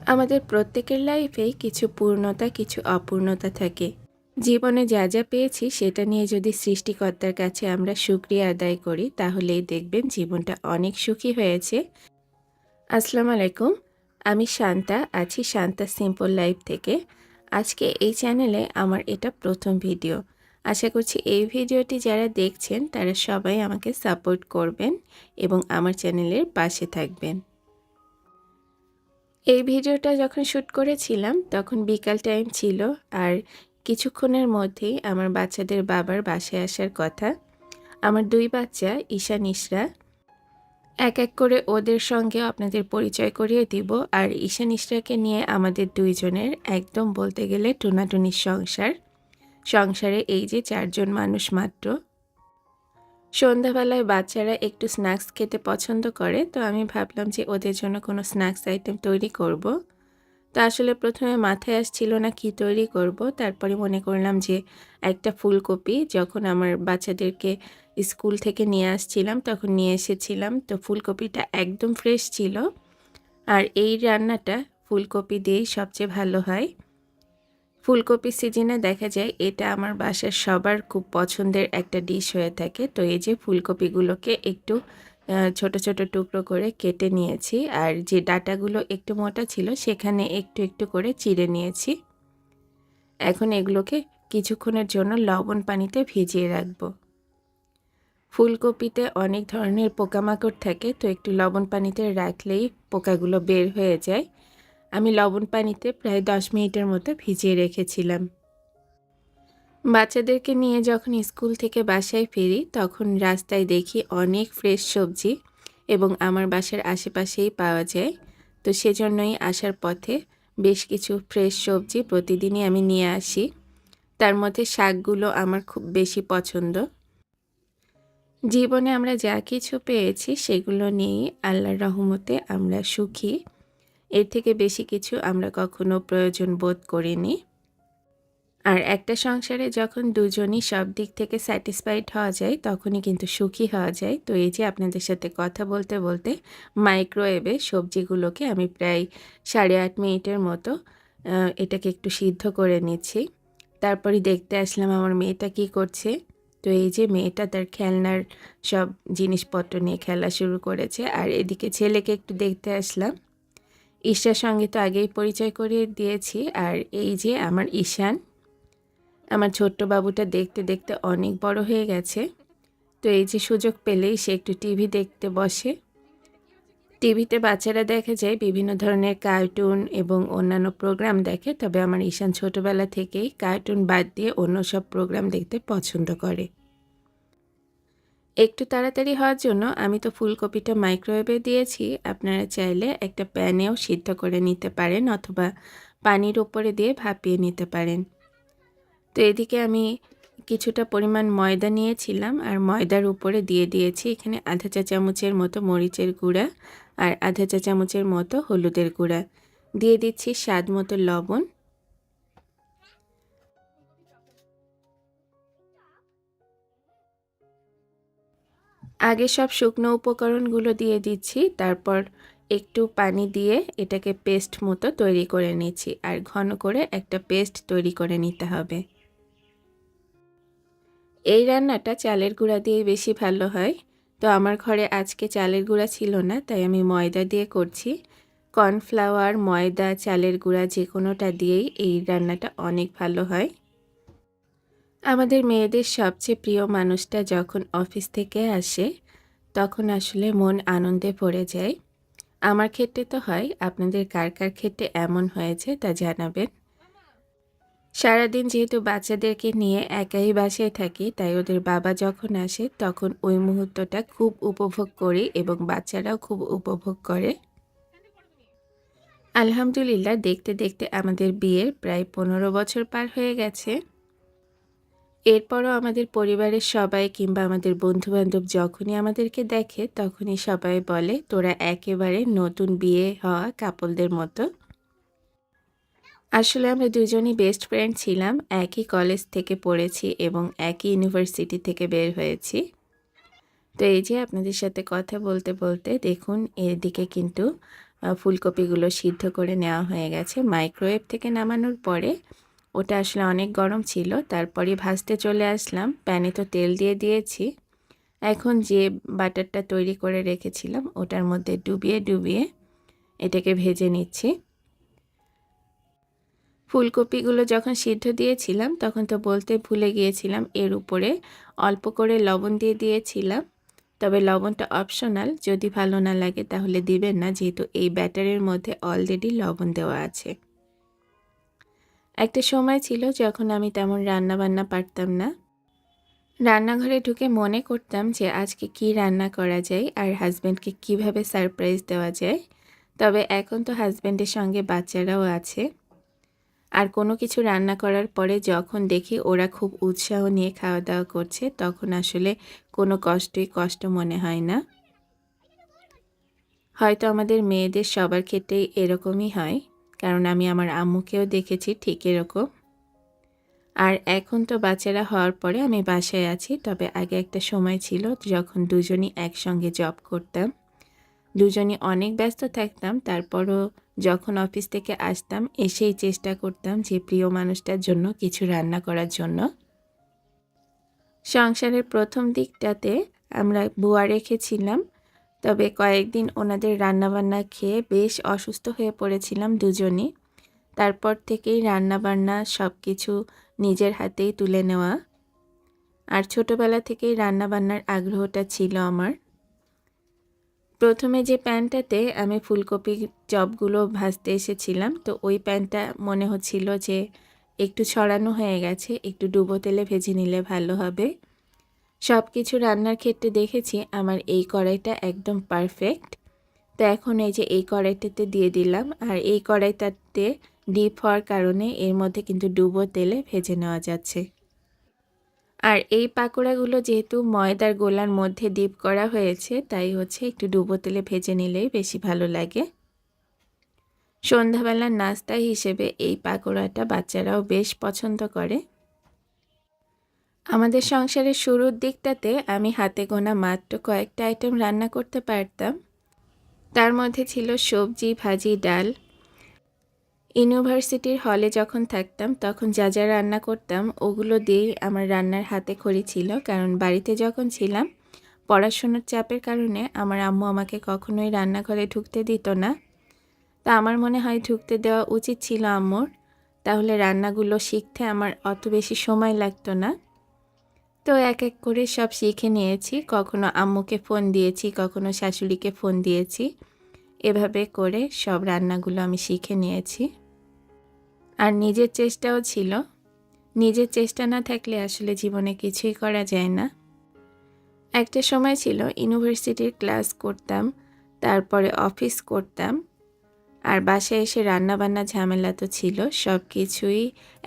আমাদের প্রত্যেকের লাইফেই কিছু পূর্ণতা, কিছু অপূর্ণতা থাকে। জীবনে যা, যা পেয়েছি সেটা নিয়ে যদি সৃষ্টিকর্তার কাছে আমরা শুকরিয়া আদায় করি, তাহলেই দেখবেন জীবনটা অনেক সুখী হয়েছে। আসসালামু আলাইকুম। আমি শান্তা, আছি শান্তা সিম্পল লাইফ থেকে। আজকে এই চ্যানেলে আমার এটা ১ম ভিডিও। আশা করছি এই ভিডিওটি যারা দেখছেন তারা সবাই আমাকে সাপোর্ট করবেন এবং আমার চ্যানেলের পাশে থাকবেন। এই ভিডিওটা যখন শ্যুট করেছিলাম তখন বিকাল টাইম ছিল, আর কিছুক্ষণের মধ্যেই আমার বাচ্চাদের বাবার বাসায় আসার কথা। আমার ২ বাচ্চা ঈশান ইশরা, এক এক করে ওদের সঙ্গে আপনাদের পরিচয় করিয়ে দিব। আর ঈশান ইশরাকে নিয়ে আমাদের ২ জনের একদম বলতে গেলে টোনাটুনির সংসারে এই যে ৪ জন মানুষ মাত্র। সন্ধ্যাবেলায় বাচ্চারা একটু স্ন্যাক্স খেতে পছন্দ করে, তো আমি ভাবলাম যে ওদের জন্য কোনো স্ন্যাক্স আইটেম তৈরি করব। তো আসলে প্রথমে মাথায় আসছিল না কি তৈরি করব। তারপরে মনে করলাম যে একটা ফুলকপি যখন আমার বাচ্চাদেরকে স্কুল থেকে নিয়ে আসছিলাম তখন নিয়ে এসেছিলাম। তো ফুলকপিটা একদম ফ্রেশ ছিল। আর এই রান্নাটা ফুলকপি দিয়েই সবচেয়ে ভালো হয়। ফুলকপি সিজনে দেখা যায় এটা আমার বাসার সবার খুব পছন্দের একটা ডিশ হয়ে থাকে। তো এই যে ফুলকপিগুলোকে একটু ছোট, ছোট টুকরো করে কেটে নিয়েছি। আর যে ডাঁটাগুলো একটু মোটা ছিল সেখানে একটু, একটু করে চিড়ে নিয়েছি। এখন এগুলোকে কিছুক্ষণের জন্য লবণ পানিতে ভিজিয়ে রাখব। ফুলকপিতে অনেক ধরনের পোকামাকড় থাকে, তো একটু লবণ পানিতে রাখলেই পোকাগুলো বের হয়ে যায়। আমি লবণ পানিতে প্রায় ১০ মিনিটের মতো ভিজিয়ে রেখেছিলাম। বাচ্চাদেরকে নিয়ে যখন স্কুল থেকে বাসায় ফিরি তখন রাস্তায় দেখি অনেক ফ্রেশ সবজি এবং আমার বাসার আশেপাশেই পাওয়া যায়। তো সেজন্যই আসার পথে বেশ কিছু ফ্রেশ সবজি প্রতিদিনই আমি নিয়ে আসি। তার মধ্যে শাকগুলো আমার খুব বেশি পছন্দ। জীবনে আমরা যা কিছু পেয়েছি সেগুলো নিয়েই আল্লাহর রহমতে আমরা সুখী। এর থেকে বেশি কিছু আমরা কখনো প্রয়োজন বোধ করিনি। আর একটা সংসারে যখন দুজনই সব দিক থেকে স্যাটিসফাইড হওয়া যায় তখনই কিন্তু সুখী হওয়া যায়। তো এই যে আপনাদের সাথে কথা বলতে বলতে মাইক্রোওয়েভে সবজিগুলোকে আমি প্রায় ৮.৫ মিনিটের মতো এটাকে একটু সিদ্ধ করে নিচ্ছি। তারপরে দেখতে আসলাম আমার মেয়েটা কি করছে। তো এই যে মেয়েটা তার খেলনার সব জিনিসপত্র নিয়ে খেলা শুরু করেছে। আর এদিকে ছেলেকে একটু দেখতে আসলাম। ঈশার সঙ্গে তো আগেই পরিচয় করিয়ে দিয়েছি। আর এই যে আমার ঈশান, আমার ছোট্ট বাবুটা দেখতে দেখতে অনেক বড় হয়ে গেছে। তো এই যে সুযোগ পেলেই সে একটু টিভি দেখতে বসে। টিভিতে বাচ্চারা দেখা যায় বিভিন্ন ধরনের কার্টুন এবং অন্যান্য প্রোগ্রাম দেখে, তবে আমার ঈশান ছোটবেলা থেকেই কার্টুন বাদ দিয়ে অন্য সব প্রোগ্রাম দেখতে পছন্দ করে। একটু তাড়াতাড়ি হওয়ার জন্য আমি তো ফুলকপিটা মাইক্রোওয়েভে দিয়েছি। আপনারা চাইলে একটা প্যানেও সিদ্ধ করে নিতে পারেন অথবা পানির উপরে দিয়ে ভাপিয়ে নিতে পারেন। তো এদিকে আমি কিছুটা পরিমাণ ময়দা নিয়েছিলাম আর ময়দার উপরে দিয়ে দিয়েছি এখানে আধা চা চামচের মতো মরিচের গুঁড়া আর আধা চা চামচের মতো হলুদের গুঁড়া। দিয়ে দিচ্ছি স্বাদ মতো লবণ। আগে সব শুকনো উপকরণগুলো দিয়ে দিচ্ছি, তারপর একটু পানি দিয়ে এটাকে পেস্ট মতো তৈরি করে নিচ্ছি। আর ঘন করে একটা পেস্ট তৈরি করে নিতে হবে। এই রান্নাটা চালের গুঁড়া দিয়েই বেশি ভালো হয়। তো আমার ঘরে আজকে চালের গুঁড়া ছিল না, তাই আমি ময়দা দিয়ে করছি। কর্নফ্লাওয়ার, ময়দা, চালের গুঁড়া যে কোনোটা দিয়েই এই রান্নাটা অনেক ভালো হয়। আমাদের মেয়েদের সবচেয়ে প্রিয় মানুষটা যখন অফিস থেকে আসে তখন আসলে মন আনন্দে ভরে যায়। আমার ক্ষেত্রে তো হয়, আপনাদের কার কার ক্ষেত্রে এমন হয়েছে তা জানাবেন। সারাদিন যেহেতু বাচ্চাদেরকে নিয়ে একাই বাসায় থাকি, তাই ওদের বাবা যখন আসে তখন ওই মুহূর্তটা খুব উপভোগ করি এবং বাচ্চারাও খুব উপভোগ করে। আলহামদুলিল্লাহ, দেখতে দেখতে আমাদের বিয়ের প্রায় ১৫ বছর পার হয়ে গেছে। এরপরও আমাদের পরিবারের সবাই কিংবা আমাদের বন্ধুবান্ধব যখনই আমাদেরকে দেখে তখনই সবাই বলে, তোরা একেবারে নতুন বিয়ে হওয়া কাপলদের মতো। আসলে আমরা দুজনই বেস্ট ফ্রেন্ড ছিলাম। একই কলেজ থেকে পড়েছি এবং একই ইউনিভার্সিটি থেকে বের হয়েছি। তো এই যে আপনাদের সাথে কথা বলতে বলতে দেখুন এদিকে কিন্তু ফুলকপিগুলো সিদ্ধ করে নেওয়া হয়ে গেছে। মাইক্রোওয়েভ থেকে নামানোর পরে ওটা আসলে অনেক গরম ছিল, তারপরে ভাজতে চলে আসলাম। প্যানে তো তেল দিয়ে দিয়েছি। এখন যে বাটারটা তৈরি করে রেখেছিলাম ওটার মধ্যে ডুবিয়ে ডুবিয়ে এটাকে ভেজে নিচ্ছি। ফুলকপিগুলো যখন সিদ্ধ দিয়েছিলাম তখন তো বলতে ভুলে গিয়েছিলাম, এর উপরে অল্প করে লবণ দিয়ে দিয়েছিলাম। তবে লবণটা অপশনাল, যদি ভালো না লাগে তাহলে দিবেন না, যেহেতু এই ব্যাটারের মধ্যে অলরেডি লবণ দেওয়া আছে। একটা সময় ছিল যখন আমি তেমন রান্না বান্না পারতাম না। রান্নাঘরে ঢুকে মনে করতাম যে আজকে কি রান্না করা যায় আর হাজব্যান্ডকে কিভাবে সারপ্রাইজ দেওয়া যায়। তবে এখন তো হাজব্যান্ডের সঙ্গে বাচ্চারাও আছে, আর কোনো কিছু রান্না করার পরে যখন দেখি ওরা খুব উৎসাহ নিয়ে খাওয়া দাওয়া করছে, তখন আসলে কোনো কষ্ট মনে হয় না। হয়তো আমাদের মেয়েদের সবার ক্ষেত্রেই এরকমই হয়, কারণ আমি আমার আম্মুকেও দেখেছি ঠিক এরকম। আর এখন তো বাচ্চারা হওয়ার পরে আমি বাসায় আছি, তবে আগে একটা সময় ছিল যখন দুজনই একসঙ্গে জব করতাম। দুজনই অনেক ব্যস্ত থাকতাম, তারপরও যখন অফিস থেকে আসতাম এসেই চেষ্টা করতাম যে প্রিয় মানুষটার জন্য কিছু রান্না করার জন্য। সংসারের প্রথম দিকটাতে আমরা বুয়া রেখেছিলাম, তবে কয়েকদিন ওনাদের রান্নাবান্না খেয়ে বেশ অসুস্থ হয়ে পড়েছিলাম দুজনই। তারপর থেকেই রান্নাবান্না সব কিছু নিজের হাতেই তুলে নেওয়া। আর ছোটোবেলা থেকেই রান্নাবান্নার আগ্রহটা ছিল আমার। প্রথমে যে প্যানটাতে আমি ফুলকপির চপগুলো ভাজতে এসেছিলাম, তো ওই প্যানটা মনে হচ্ছিল যে একটু ছড়ানো হয়ে গেছে, একটু ডুবো তেলে ভেজে নিলে ভালো হবে। সব কিছু রান্নার ক্ষেত্রে দেখেছি আমার এই কড়াইটা একদম পারফেক্ট। তো এখন এই যে এই কড়াইটাতে দিয়ে দিলাম, আর এই কড়াইটাতে ডিপ হওয়ার কারণে এর মধ্যে কিন্তু ডুবো তেলে ভেজে নেওয়া যাচ্ছে। আর এই পাকোড়াগুলো যেহেতু ময়দার গোলার মধ্যে ডিপ করা হয়েছে, তাই হচ্ছে একটু ডুবো তেলে ভেজে নিলেই বেশি ভালো লাগে। সন্ধ্যাবেলার নাস্তা হিসেবে এই পাকোড়াটা বাচ্চারাও বেশ পছন্দ করে। আমাদের সংসারের শুরুর দিকটাতে আমি হাতে গোনা মাত্র কয়েকটা আইটেম রান্না করতে পারতাম। তার মধ্যে ছিল সবজি, ভাজি, ডাল। ইউনিভার্সিটির হলে যখন থাকতাম তখন যা যা রান্না করতাম ওগুলো দিয়েই আমার রান্নার হাতে খড়ি ছিল, কারণ বাড়িতে যখন ছিলাম পড়াশোনার চাপের কারণে আমার আম্মু আমাকে কখনোই রান্নাঘরে ঢুকতে দিত না। তা আমার মনে হয় ঢুকতে দেওয়া উচিত ছিল আম্মুর, তাহলে রান্নাগুলো শিখতে আমার অত বেশি সময় লাগতো না। তো এক এক করে সব শিখে নিয়েছি, কখনো আম্মুকে ফোন দিয়েছি, কখনো শাশুড়িকে ফোন দিয়েছি, এভাবে করে সব রান্নাগুলো আমি শিখে নিয়েছি। আর নিজের চেষ্টাও ছিল, নিজের চেষ্টা না থাকলে আসলে জীবনে কিছুই করা যায় না। একটা সময় ছিল ইউনিভার্সিটির ক্লাস করতাম, তারপরে অফিস করতাম, আর বাসায় এসে রান্নাবান্না ঝামেলা তো ছিল, সব কিছুই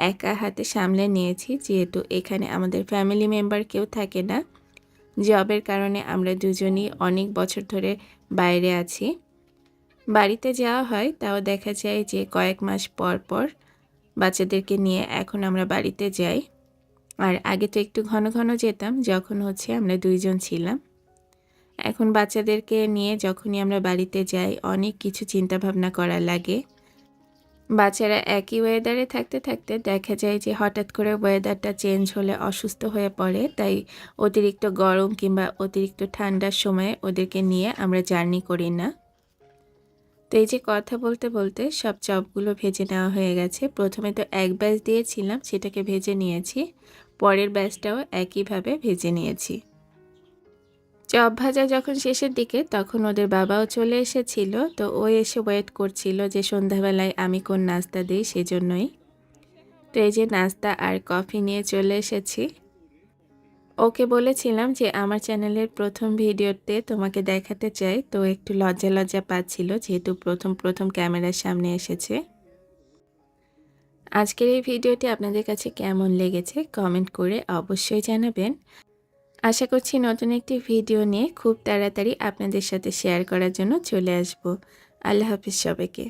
একা হাতে সামলে নিয়েছি। যেহেতু এখানে আমাদের ফ্যামিলি মেম্বার কেউ থাকে না, জবের কারণে আমরা দুজনই অনেক বছর ধরে বাইরে আছি। বাড়িতে যাওয়া হয় তাও দেখা যায় যে কয়েক মাস পর পর বাচ্চাদেরকে নিয়ে এখন আমরা বাড়িতে যাই। আর আগে তো একটু ঘন ঘন যেতাম যখন হচ্ছে আমরা দুইজন ছিলাম। এখন বাচ্চাদেরকে নিয়ে যখনই আমরা বাড়িতে যাই অনেক কিছু চিন্তা ভাবনা করা লাগে। বাচ্চারা একই ওয়েদারে থাকতে থাকতে দেখা যায় যে হঠাৎ করে ওয়েদারটা চেঞ্জ হলে অসুস্থ হয়ে পড়ে, তাই অতিরিক্ত গরম কিংবা অতিরিক্ত ঠান্ডার সময়ে ওদেরকে নিয়ে আমরা জার্নি করি না। তো এই যে কথা বলতে বলতে সব চপগুলো ভেজে নেওয়া হয়ে গেছে। প্রথমে তো এক ব্যাচ দিয়েছিলাম, সেটাকে ভেজে নিয়েছি, পরের ব্যাচটাও একইভাবে ভেজে নিয়েছি। চপ ভাজা যখন শেষের দিকে তখন ওদের বাবাও চলে এসেছিল, তো ও এসে ওয়েট করছিল যে সন্ধ্যাবেলায় আমি কোন নাস্তা দিই, সেজন্যই। তো এই যে নাস্তা আর কফি নিয়ে চলে এসেছি। ওকে বলেছিলাম যে আমার চ্যানেলের প্রথম ভিডিওতে তোমাকে দেখাতে চাই, তো একটু লজ্জা লজ্জা পাচ্ছিল যেহেতু প্রথম ক্যামেরার সামনে এসেছে। আজকের এই ভিডিওটি আপনাদের কাছে কেমন লেগেছে কমেন্ট করে অবশ্যই জানাবেন। আশা করছি নতুন একটি ভিডিও নিয়ে খুব তাড়াতাড়ি আপনাদের সাথে শেয়ার করার জন্য চলে আসব। আল্লাহ হাফিজ সবাইকে।